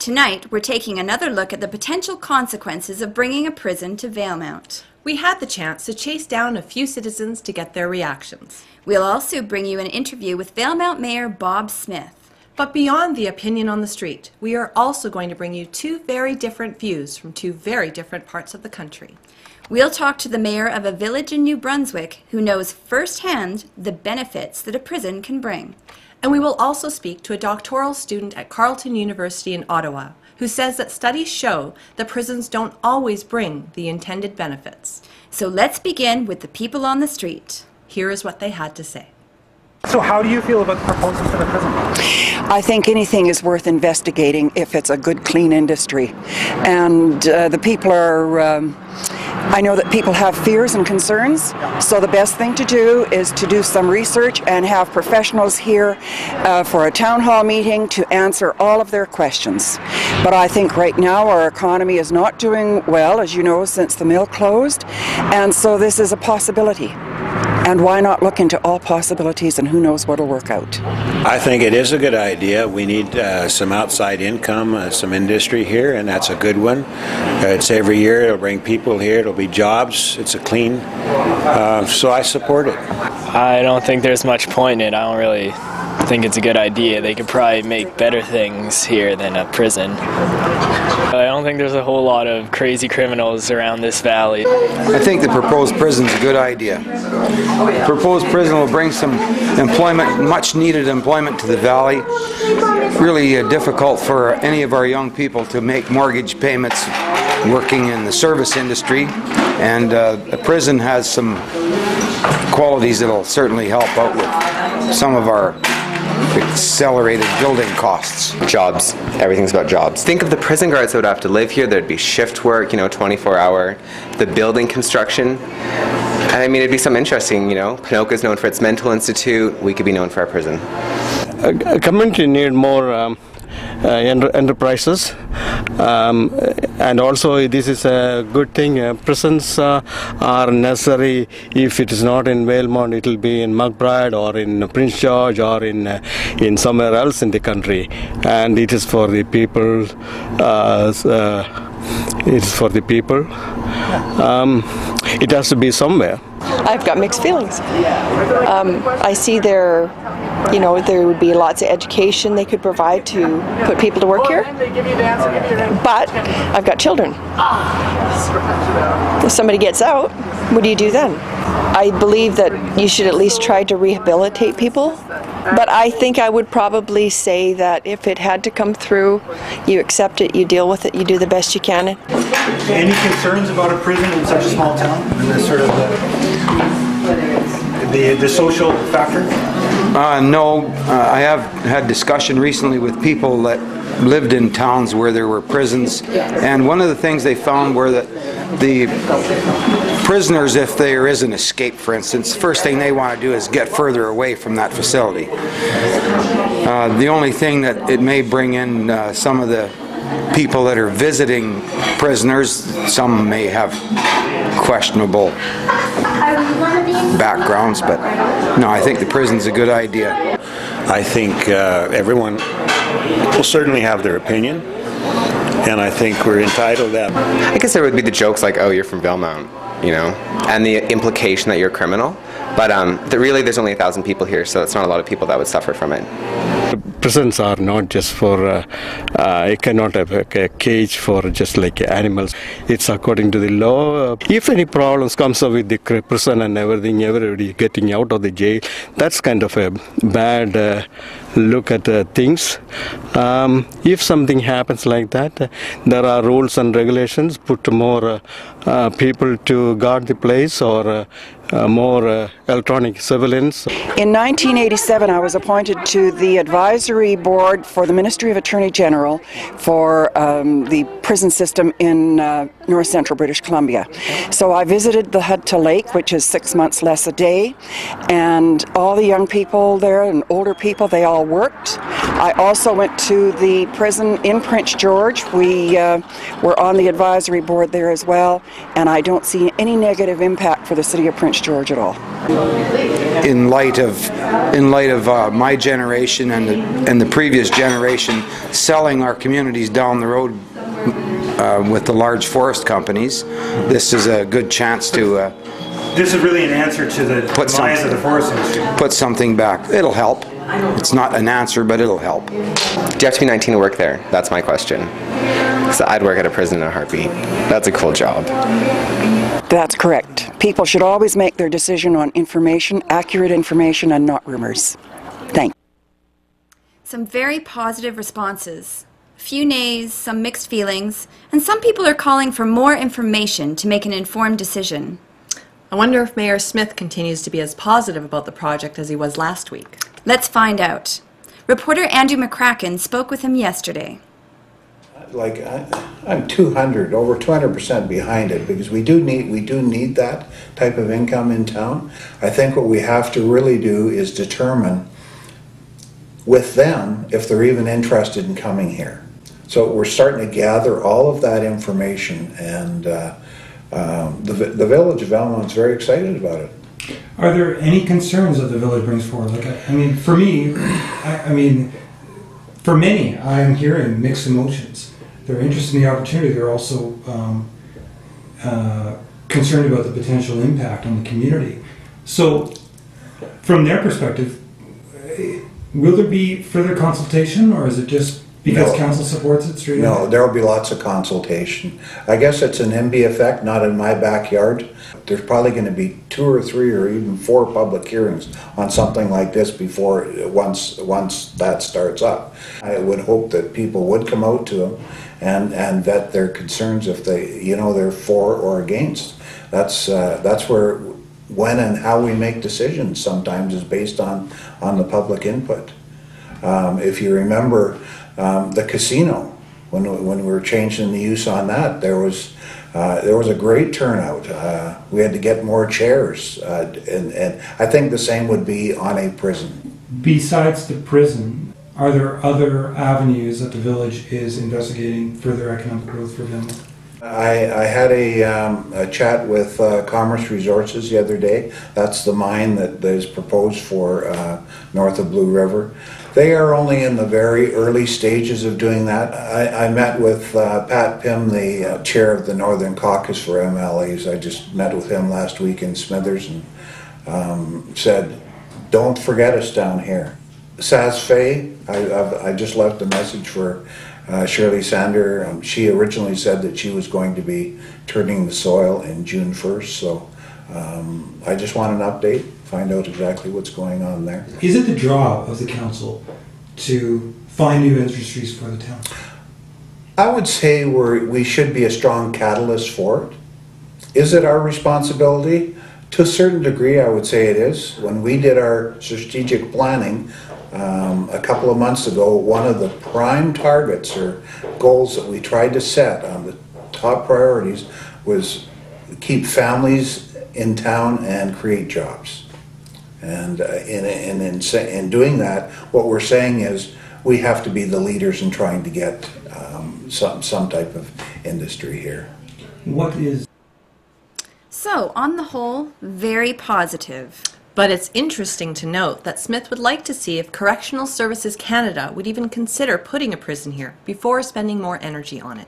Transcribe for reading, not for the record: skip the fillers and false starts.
Tonight, we're taking another look at the potential consequences of bringing a prison to Valemount. We had the chance to chase down a few citizens to get their reactions. We'll also bring you an interview with Valemount Mayor Bob Smith. But beyond the opinion on the street, we are also going to bring you two very different views from two very different parts of the country. We'll talk to the mayor of a village in New Brunswick who knows firsthand the benefits that a prison can bring. And we will also speak to a doctoral student at Carleton University in Ottawa who says that studies show that prisons don't always bring the intended benefits. So let's begin with the people on the street. Here is what they had to say. So how do you feel about the proposal for the prison? I think anything is worth investigating if it's a good, clean industry. And the people are... I know that people have fears and concerns, so the best thing to do is to do some research and have professionals here for a town hall meeting to answer all of their questions. But I think right now our economy is not doing well, as you know, since the mill closed, and so this is a possibility. And why not look into all possibilities, and who knows what'll work out? I think it is a good idea. We need some outside income, some industry here, and that's a good one. It's every year, it'll bring people here, it'll be jobs, it's a clean, so I support it. I don't think there's much point in it. I don't really think it's a good idea. They could probably make better things here than a prison. I don't think there's a whole lot of crazy criminals around this valley. I think the proposed prison's a good idea. The proposed prison will bring some employment, much needed employment to the valley. Really difficult for any of our young people to make mortgage payments working in the service industry, and a prison has some qualities that'll certainly help out with some of our accelerated building costs. Jobs. Everything's about jobs. Think of the prison guards that would have to live here. There'd be shift work, 24-hour. The building construction. And I mean, it'd be something interesting, Pinoca's known for its mental institute. We could be known for our prison. A community need more enterprises, and also this is a good thing. Prisons are necessary. If it is not in Valemount, it will be in McBride or in Prince George or in somewhere else in the country, and it is for the people. It is for the people. It has to be somewhere. I've got mixed feelings. I see there would be lots of education they could provide to put people to work here. But I've got children. If somebody gets out, what do you do then? I believe that you should at least try to rehabilitate people. But I think I would probably say that if it had to come through, you accept it, you deal with it, you do the best you can. Any concerns about a prison in such a small town? And the sort of the social factor? No, I have had discussion recently with people that lived in towns where there were prisons, and one of the things they found were that the prisoners, if there is an escape, for instance, the first thing they want to do is get further away from that facility. The only thing that it may bring in some of the people that are visiting prisoners, some may have questionable backgrounds, but no, I think the prison's a good idea. I think everyone will certainly have their opinion, and I think we're entitled to that. I guess there would be the jokes like, oh, you're from Valemount, and the implication that you're a criminal. But really, there's only 1,000 people here, so it's not a lot of people that would suffer from it. Prisons are not just for, you cannot have a cage for just like animals. It's according to the law. If any problems comes up with the prison and everything, everybody getting out of the jail, that's kind of a bad look at things. If something happens like that, there are rules and regulations, put more people to guard the place, or more electronic surveillance. In 1987, I was appointed to the advisory board for the Ministry of Attorney General for the prison system in north central British Columbia. So I visited the hut to Lake, which is 6 months less a day, and all the young people there and older people, they all worked. I also went to the prison in Prince George. We were on the advisory board there as well, and I don't see any negative impact for the city of Prince George at all. in light of my generation and the previous generation selling our communities down the road with the large forest companies, this is a good chance to This is really an answer to the demise of the forest industry. put something back. It'll help. It's not an answer, but it'll help. Do you have to be 19 to work there? That's my question. So I'd work at a prison in a heartbeat. That's a cool job. That's correct. People should always make their decision on information, accurate information, and not rumors. Thanks. Some very positive responses. Few nays, some mixed feelings, and some people are calling for more information to make an informed decision. I wonder if Mayor Smith continues to be as positive about the project as he was last week. Let's find out. Reporter Andrew McCracken spoke with him yesterday. Like I'm over 200% behind it, because we do need that type of income in town. I think what we have to really do is determine with them if they're even interested in coming here. So we're starting to gather all of that information, and the village of Valemount is very excited about it. Are there any concerns that the village brings forward? Like, I mean, for me, for many, I'm hearing mixed emotions. They're interested in the opportunity. They're also concerned about the potential impact on the community. So, from their perspective, will there be further consultation, or is it just because council supports it straight away? No, there will be lots of consultation. I guess it's an NIMBY effect, not in my backyard. There's probably going to be 2 or 3 or even 4 public hearings on something like this before once that starts up. I would hope that people would come out to them and vet their concerns if they're for or against. That's where when and how we make decisions sometimes is based on the public input. If you remember the casino, when we were changing the use on that, there was a great turnout. We had to get more chairs, and I think the same would be on a prison. Besides the prison, Are there other avenues that the village is investigating further economic growth for Valemount? I had a chat with Commerce Resources the other day. That's the mine that is proposed for north of Blue River. They are only in the very early stages of doing that. I met with Pat Pym, the chair of the Northern Caucus for MLAs. I just met with him last week in Smithers and said, don't forget us down here. Saz Fay, I just left a message for Shirley Sander. She originally said that she was going to be turning the soil in June 1st, so I just want an update, find out exactly what's going on there. Is it the job of the council to find new industries for the town? I would say we should be a strong catalyst for it. Is it our responsibility? To a certain degree, I would say it is. When we did our strategic planning a couple of months ago, one of the prime targets or goals that we tried to set on the top priorities was keep families in town and create jobs. And in doing that, what we're saying is we have to be the leaders in trying to get some type of industry here. What is... So, on the whole, very positive. But it's interesting to note that Smith would like to see if Correctional Services Canada would even consider putting a prison here before spending more energy on it.